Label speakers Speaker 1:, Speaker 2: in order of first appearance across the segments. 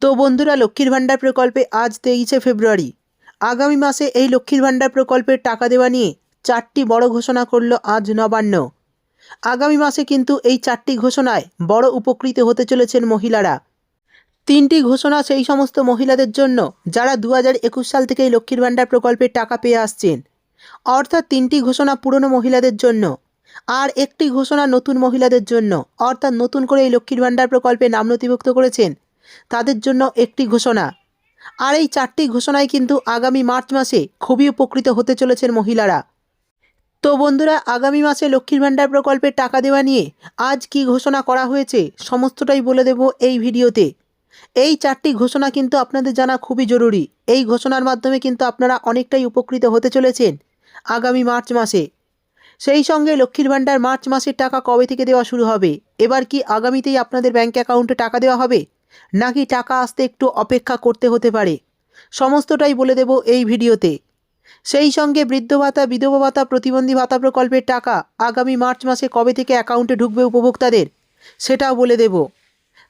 Speaker 1: তো বন্ধুরা, লক্ষ্মীর ভাণ্ডার প্রকল্পে আজ 23শে ফেব্রুয়ারি। আগামী মাসে এই লক্ষ্মীর ভাণ্ডার প্রকল্পের টাকা দেওয়া নিয়ে 4টি বড় ঘোষণা করল আজ নবান্ন। আগামী মাসে কিন্তু এই 4টি ঘোষণায় বড় উপকৃত হতে চলেছেন মহিলারা। 3টি ঘোষণা সেই সমস্ত মহিলাদের জন্য যারা 2021 সাল থেকে এই লক্ষ্মীর ভাণ্ডার প্রকল্পের টাকা পেয়ে আসছেন, অর্থাৎ 3টি ঘোষণা পুরনো মহিলাদের জন্য, আর একটি ঘোষণা নতুন মহিলাদের জন্য, অর্থাৎ নতুন করে এই লক্ষ্মীর ভাণ্ডার প্রকল্পে নাম নথিভুক্ত করেছেন তাদের জন্য একটি ঘোষণা। আর এই 4টি ঘোষণায় কিন্তু আগামী মার্চ মাসে খুবই উপকৃত হতে চলেছেন মহিলারা। তো বন্ধুরা, আগামী মাসে লক্ষ্মীর ভাণ্ডার প্রকল্পের টাকা দেওয়া নিয়ে আজ কি ঘোষণা করা হয়েছে সমস্তটাই বলে দেব এই ভিডিওতে। এই 4টি ঘোষণা কিন্তু আপনাদের জানা খুবই জরুরি। এই ঘোষণার মাধ্যমে কিন্তু আপনারা অনেকটাই উপকৃত হতে চলেছেন আগামী মার্চ মাসে। সেই সঙ্গে লক্ষ্মীর ভাণ্ডার মার্চ মাসের টাকা কবে থেকে দেওয়া শুরু হবে, এবার কি আগামীতেই আপনাদের ব্যাঙ্ক অ্যাকাউন্টে টাকা দেওয়া হবে, নাকি টাকা আসতে একটু অপেক্ষা করতে হতে পারে, সমস্তটাই বলে দেব এই ভিডিওতে। সেই সঙ্গে বৃদ্ধ ভাতা, বিধবা ভাতা, প্রতিবন্ধী ভাতা প্রকল্পের টাকা আগামী মার্চ মাসে কবে থেকে অ্যাকাউন্টে ঢুকবে উপভোক্তাদের, সেটাও বলে দেব।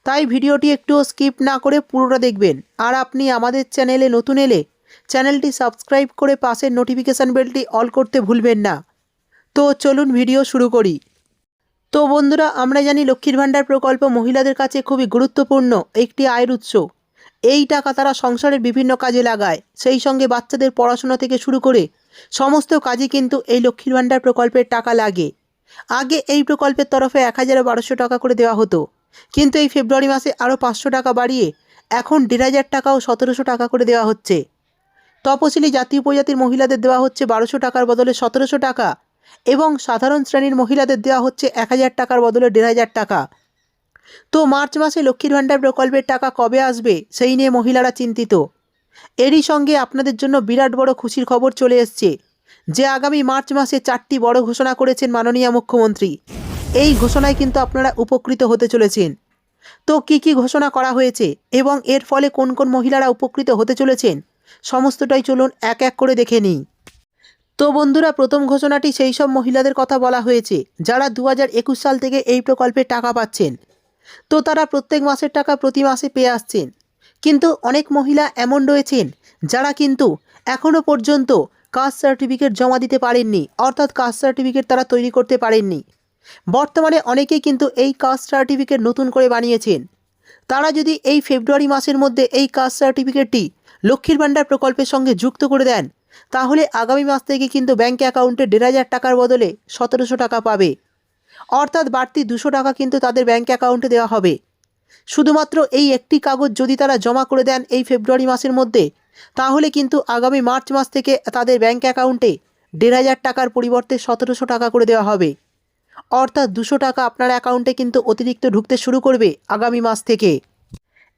Speaker 1: তাই ভিডিওটি একটুও স্কিপ না করে পুরোটা দেখবেন। আর আপনি আমাদের চ্যানেলে নতুন এলে চ্যানেলটি সাবস্ক্রাইব করে পাশের নোটিফিকেশান বেলটি অল করতে ভুলবেন না। তো চলুন ভিডিও শুরু করি। তো বন্ধুরা, আমরা জানি লক্ষ্মীর ভাণ্ডার প্রকল্প মহিলাদের কাছে খুবই গুরুত্বপূর্ণ একটি আয়ের উৎস। এই টাকা তারা সংসারের বিভিন্ন কাজে লাগায়, সেই সঙ্গে বাচ্চাদের পড়াশোনা থেকে শুরু করে সমস্ত কাজে কিন্তু এই লক্ষ্মীর ভাণ্ডার প্রকল্পের টাকা লাগে। আগে এই প্রকল্পের তরফে 1012 টাকা করে দেওয়া হতো, কিন্তু এই ফেব্রুয়ারি মাসে আরও 500 টাকা বাড়িয়ে এখন 1500 টাকা ও 1700 টাকা করে দেওয়া হচ্ছে। তপশিলি জাতি উপজাতির মহিলাদের দেওয়া হচ্ছে 1200 টাকার বদলে 1700 টাকা, এবং সাধারণ শ্রেণীর মহিলাদের দেওয়া হচ্ছে 1000 টাকার বদলে 1500 টাকা। তো মার্চ মাসে লক্ষ্মীর ভাণ্ডার প্রকল্পের টাকা কবে আসবে সেই নিয়ে মহিলারা চিন্তিত। এরই সঙ্গে আপনাদের জন্য বিরাট বড় খুশির খবর চলে এসছে যে আগামী মার্চ মাসে 4টি বড় ঘোষণা করেছেন মাননীয় মুখ্যমন্ত্রী। এই ঘোষণায় কিন্তু আপনারা উপকৃত হতে চলেছেন। তো কি কি ঘোষণা করা হয়েছে এবং এর ফলে কোন কোন মহিলারা উপকৃত হতে চলেছেন সমস্তটাই চলুন এক এক করে দেখে নিই। তো বন্ধুরা, প্রথম ঘোষণাটি সেই সব মহিলাদের কথা বলা হয়েছে যারা 2021 সাল থেকে এই প্রকল্পের টাকা পাচ্ছেন। তো তারা প্রত্যেক মাসের টাকা প্রতি মাসে পেয়ে আসছেন, কিন্তু অনেক মহিলা এমন রয়েছেন যারা কিন্তু এখনও পর্যন্ত কাস্ট সার্টিফিকেট জমা দিতে পারেননি, অর্থাৎ কাস্ট সার্টিফিকেট তারা তৈরি করতে পারেননি। বর্তমানে অনেকেই কিন্তু এই কাস্ট সার্টিফিকেট নতুন করে বানিয়েছেন। তারা যদি এই ফেব্রুয়ারি মাসের মধ্যে এই কাস্ট সার্টিফিকেটটি লক্ষ্মীর ভাণ্ডার প্রকল্পের সঙ্গে যুক্ত করে দেন, তাহলে আগামী মাস থেকে কিন্তু ব্যাঙ্ক অ্যাকাউন্টে 1500 টাকার বদলে 1700 টাকা পাবে, অর্থাৎ বাড়তি 200 টাকা কিন্তু তাদের ব্যাঙ্ক অ্যাকাউন্টে দেওয়া হবে। শুধুমাত্র এই একটি কাগজ যদি তারা জমা করে দেন এই ফেব্রুয়ারি মাসের মধ্যে, তাহলে কিন্তু আগামী মার্চ মাস থেকে তাদের ব্যাঙ্ক অ্যাকাউন্টে 1500 টাকার পরিবর্তে 1700 টাকা করে দেওয়া হবে, অর্থাৎ 200 টাকা আপনার অ্যাকাউন্টে কিন্তু অতিরিক্ত ঢুকতে শুরু করবে আগামী মাস থেকে।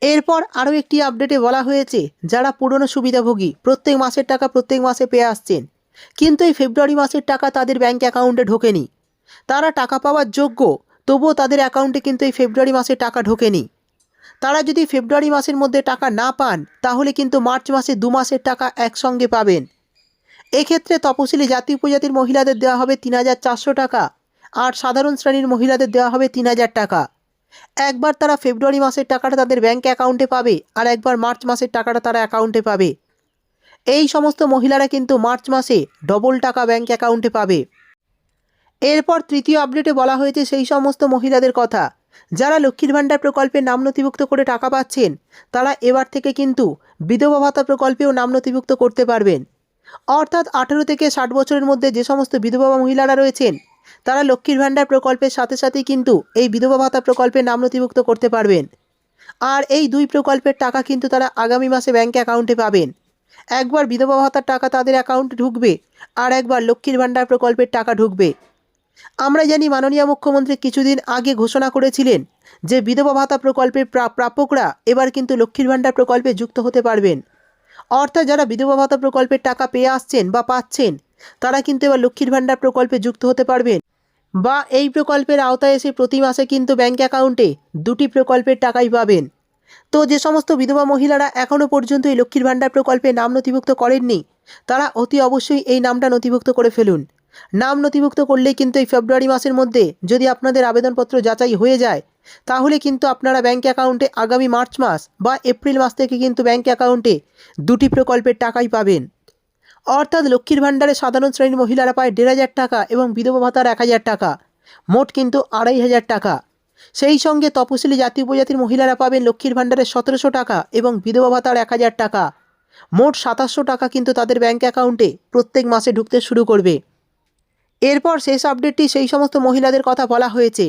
Speaker 1: এরপর আরও একটি আপডেটে বলা হয়েছে যারা পুরনো সুবিধাভোগী প্রত্যেক মাসের টাকা প্রত্যেক মাসে পেয়ে আসছেন, কিন্তু এই ফেব্রুয়ারি মাসের টাকা তাদের ব্যাঙ্ক অ্যাকাউন্টে ঢোকেনি, তারা টাকা পাওয়ার যোগ্য, তবুও তাদের অ্যাকাউন্টে কিন্তু এই ফেব্রুয়ারি মাসে টাকা ঢোকেনি। তারা যদি ফেব্রুয়ারি মাসের মধ্যে টাকা না পান, তাহলে কিন্তু মার্চ মাসে 2 মাসের টাকা একসঙ্গে পাবেন। এক্ষেত্রে তপশিলি জাতি উপজাতির মহিলাদের দেওয়া হবে 3400 টাকা, আর সাধারণ শ্রেণীর মহিলাদের দেওয়া হবে 3000 টাকা। একবার তারা ফেব্রুয়ারি মাসের টাকাটা তাদের ব্যাঙ্ক অ্যাকাউন্টে পাবে, আর একবার মার্চ মাসের টাকাটা তারা অ্যাকাউন্টে পাবে। এই সমস্ত মহিলারা কিন্তু মার্চ মাসে ডবল টাকা ব্যাঙ্ক অ্যাকাউন্টে পাবে। এরপর তৃতীয় আপডেটে বলা হয়েছে সেই সমস্ত মহিলাদের কথা যারা লক্ষ্মীর ভাণ্ডার প্রকল্পে নাম নথিভুক্ত করে টাকা পাচ্ছেন, তারা এবার থেকে কিন্তু বিধবা ভাতা প্রকল্পেও নাম নথিভুক্ত করতে পারবেন। অর্থাৎ 18 থেকে 60 বছরের মধ্যে যে সমস্ত বিধবা মহিলারা রয়েছেন, তারা লক্ষ্মীর ভাণ্ডার প্রকল্পের সাথে সাথেই কিন্তু এই বিধবা ভাতা প্রকল্পে নাম নথিভুক্ত করতে পারবেন। আর এই দুই প্রকল্পের টাকা কিন্তু তারা আগামী মাসে ব্যাঙ্ক অ্যাকাউন্টে পাবেন। একবার বিধবা ভাতার টাকা তাদের অ্যাকাউন্টে ঢুকবে, আর একবার লক্ষ্মীর ভাণ্ডার প্রকল্পের টাকা ঢুকবে। আমরা জানি মাননীয় মুখ্যমন্ত্রী কিছুদিন আগে ঘোষণা করেছিলেন যে বিধবা ভাতা প্রকল্পের প্রাপকরা এবার কিন্তু লক্ষ্মীর ভাণ্ডার প্রকল্পে যুক্ত হতে পারবেন। অর্থাৎ যারা বিধবা ভাতা প্রকল্পের টাকা পেয়ে আসছেন বা পাচ্ছেন, তারা কিন্তু এবার লক্ষ্মীর ভাণ্ডার প্রকল্পে যুক্ত হতে পারবেন, বা এই প্রকল্পের আওতায় এসে প্রতি মাসে কিন্তু ব্যাঙ্ক অ্যাকাউন্টে 2টি প্রকল্পের টাকাই পাবেন। তো যে সমস্ত বিধবা মহিলারা এখনও পর্যন্ত এই লক্ষ্মীর ভাণ্ডার প্রকল্পে নাম নথিভুক্ত করেননি, তারা অতি অবশ্যই এই নামটা নথিভুক্ত করে ফেলুন। নাম নথিভুক্ত করলেই কিন্তু এই ফেব্রুয়ারি মাসের মধ্যে যদি আপনাদের আবেদনপত্র যাচাই হয়ে যায়, তাহলে কিন্তু আপনারা ব্যাঙ্ক অ্যাকাউন্টে আগামী মার্চ মাস বা এপ্রিল মাস থেকে কিন্তু ব্যাঙ্ক অ্যাকাউন্টে দুটি প্রকল্পের টাকাই পাবেন। অর্থাৎ লক্ষ্মীর ভাণ্ডারে সাধারণ শ্রেণীর মহিলারা পায় 1,500 টাকা এবং বিধবা ভাতার 1,000 টাকা, মোট কিন্তু 2,500 টাকা। সেই সঙ্গে তপশিলি জাতি উপজাতির মহিলারা পাবেন লক্ষ্মীর ভাণ্ডারে 1,700 টাকা এবং বিধবা ভাতার 1,000 টাকা, মোট 2,700 টাকা কিন্তু তাদের ব্যাঙ্ক অ্যাকাউন্টে প্রত্যেক মাসে ঢুকতে শুরু করবে। এরপর শেষ আপডেটটি সেই সমস্ত মহিলাদের কথা বলা হয়েছে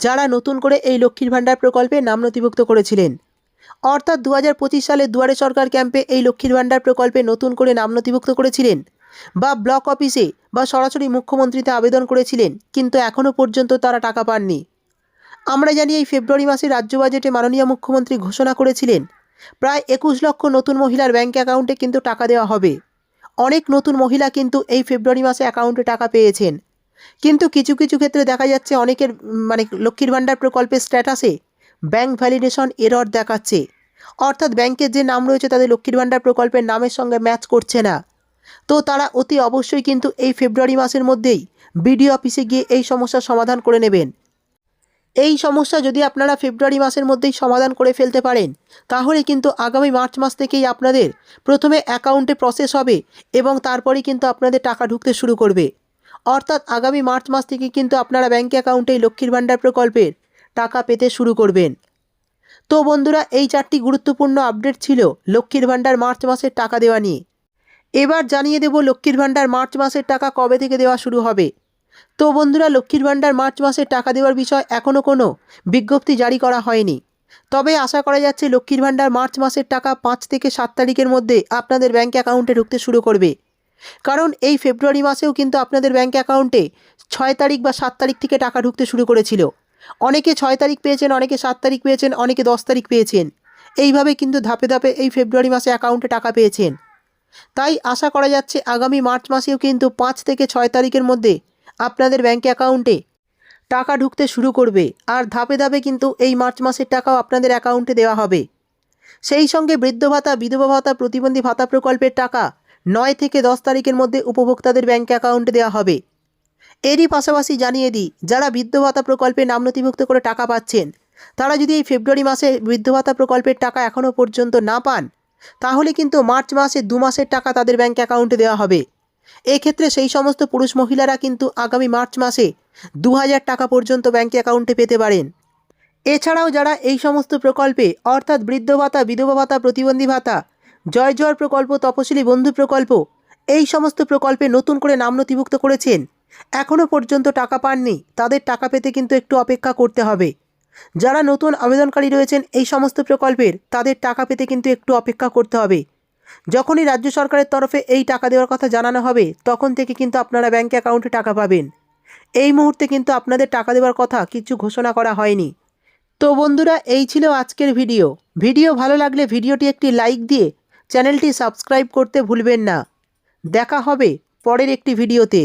Speaker 1: যারা নতুন করে এই লক্ষ্মীর ভাণ্ডার প্রকল্পে নাম নথিভুক্ত করেছিলেন। অর্থাৎ 2025 সালে দুয়ারে সরকার ক্যাম্পে এই লক্ষ্মীর ভাণ্ডার প্রকল্পে নতুন করে নাম নথিভুক্ত করেছিলেন বা ব্লক অফিসে বা সরাসরি মুখ্যমন্ত্রীতে আবেদন করেছিলেন, কিন্তু এখনও পর্যন্ত তারা টাকা পাননি। আমরা জানি এই ফেব্রুয়ারি মাসে রাজ্য বাজেটে মাননীয় মুখ্যমন্ত্রী ঘোষণা করেছিলেন প্রায় 21 লক্ষ নতুন মহিলার ব্যাঙ্ক অ্যাকাউন্টে কিন্তু টাকা দেওয়া হবে। অনেক নতুন মহিলা কিন্তু এই ফেব্রুয়ারি মাসে অ্যাকাউন্টে টাকা পেয়েছেন, কিন্তু কিছু কিছু ক্ষেত্রে দেখা যাচ্ছে অনেকের লক্ষ্মীর ভাণ্ডার প্রকল্পের স্ট্যাটাসে ব্যাঙ্ক ভ্যালিডেশন এরর দেখাচ্ছে। অর্থাৎ ব্যাংকের যে নাম রয়েছে তাদের লক্ষ্মীর ভাণ্ডার প্রকল্পের নামের সঙ্গে ম্যাচ করছে না। তো তারা অতি অবশ্যই কিন্তু এই ফেব্রুয়ারি মাসের মধ্যেই বিডিও অফিসে গিয়ে এই সমস্যার সমাধান করে নেবেন। এই সমস্যা যদি আপনারা ফেব্রুয়ারি মাসের মধ্যেই সমাধান করে ফেলতে পারেন তাহলে কিন্তু আগামী মার্চ মাস থেকেই আপনাদের প্রথমে অ্যাকাউন্টে প্রসেস হবে এবং তারপরেই কিন্তু আপনাদের টাকা ঢুকতে শুরু করবে। অর্থাৎ আগামী মার্চ মাস থেকে কিন্তু আপনারা ব্যাঙ্ক অ্যাকাউন্টে লক্ষ্মীর ভাণ্ডার প্রকল্পের টাকা পেতে শুরু করবেন। তো বন্ধুরা, এই 4টি গুরুত্বপূর্ণ আপডেট ছিল লক্ষ্মীর ভাণ্ডার মার্চ মাসের টাকা দেওয়া নিয়ে। এবার জানিয়ে দেব লক্ষ্মীর ভাণ্ডার মার্চ মাসের টাকা কবে থেকে দেওয়া শুরু হবে। তো বন্ধুরা, লক্ষ্মীর ভাণ্ডার মার্চ মাসে টাকা দেওয়ার বিষয় এখনও কোনো বিজ্ঞপ্তি জারি করা হয়নি, তবে আশা করা যাচ্ছে লক্ষ্মীর ভাণ্ডার মার্চ মাসের টাকা 5 থেকে 7 তারিখের মধ্যে আপনাদের ব্যাঙ্ক অ্যাকাউন্টে ঢুকতে শুরু করবে। কারণ এই ফেব্রুয়ারি মাসেও কিন্তু আপনাদের ব্যাঙ্ক অ্যাকাউন্টে 6 তারিখ বা 7 তারিখ থেকে টাকা ঢুকতে শুরু করেছিল। অনেকে 6 তারিখ পেয়েছেন, অনেকে 7 তারিখ পেয়েছেন, অনেকে 10 তারিখ পেয়েছেন। এইভাবে কিন্তু ধাপে ধাপে এই ফেব্রুয়ারি মাসে অ্যাকাউন্টে টাকা পেয়েছেন। তাই আশা করা যাচ্ছে আগামী মার্চ মাসেও কিন্তু 5 থেকে 6 তারিখের মধ্যে আপনাদের ব্যাঙ্ক অ্যাকাউন্টে টাকা ঢুকতে শুরু করবে। আর ধাপে ধাপে কিন্তু এই মার্চ মাসের টাকাও আপনাদের অ্যাকাউন্টে দেওয়া হবে। সেই সঙ্গে বৃদ্ধ ভাতা, বিধবা ভাতা, প্রতিবন্ধী ভাতা প্রকল্পের টাকা 9 থেকে 10 তারিখের মধ্যে উপভোক্তাদের ব্যাঙ্ক অ্যাকাউন্টে দেওয়া হবে। এরই পাশাপাশি জানিয়ে দিই, যারা বৃদ্ধ ভাতা প্রকল্পে নাম নথিভুক্ত করে টাকা পাচ্ছেন তারা যদি এই ফেব্রুয়ারি মাসে বৃদ্ধ ভাতা প্রকল্পের টাকা এখনও পর্যন্ত না পান তাহলে কিন্তু মার্চ মাসে 2 মাসের টাকা তাদের ব্যাঙ্ক অ্যাকাউন্টে দেওয়া হবে। এক্ষেত্রে সেই সমস্ত পুরুষ মহিলারা কিন্তু আগামী মার্চ মাসে 2,000 টাকা পর্যন্ত ব্যাঙ্ক অ্যাকাউন্টে পেতে পারেন। এছাড়াও যারা এই সমস্ত প্রকল্পে অর্থাৎ বৃদ্ধ ভাতা, বিধবা ভাতা, প্রতিবন্ধী ভাতা, জয় জোয়ার প্রকল্প, তপশিলি বন্ধু প্রকল্প, এই সমস্ত প্রকল্পে নতুন করে নাম নথিভুক্ত করেছেন, এখনও পর্যন্ত টাকা পাননি, তাদের টাকা পেতে কিন্তু একটু অপেক্ষা করতে হবে। যারা নতুন আবেদনকারী রয়েছেন এই সমস্ত প্রকল্পের, তাদের টাকা পেতে কিন্তু একটু অপেক্ষা করতে হবে। যখনই রাজ্য সরকারের তরফে এই টাকা দেওয়ার কথা জানানো হবে তখন থেকে কিন্তু আপনারা ব্যাঙ্ক অ্যাকাউন্টে টাকা পাবেন। এই মুহূর্তে কিন্তু আপনাদের টাকা দেওয়ার কথা কিছু ঘোষণা করা হয়নি। তো বন্ধুরা, এই ছিল আজকের ভিডিও ভালো লাগলে ভিডিওটি একটি লাইক দিয়ে চ্যানেলটি সাবস্ক্রাইব করতে ভুলবেন না। দেখা হবে পরের একটি ভিডিওতে।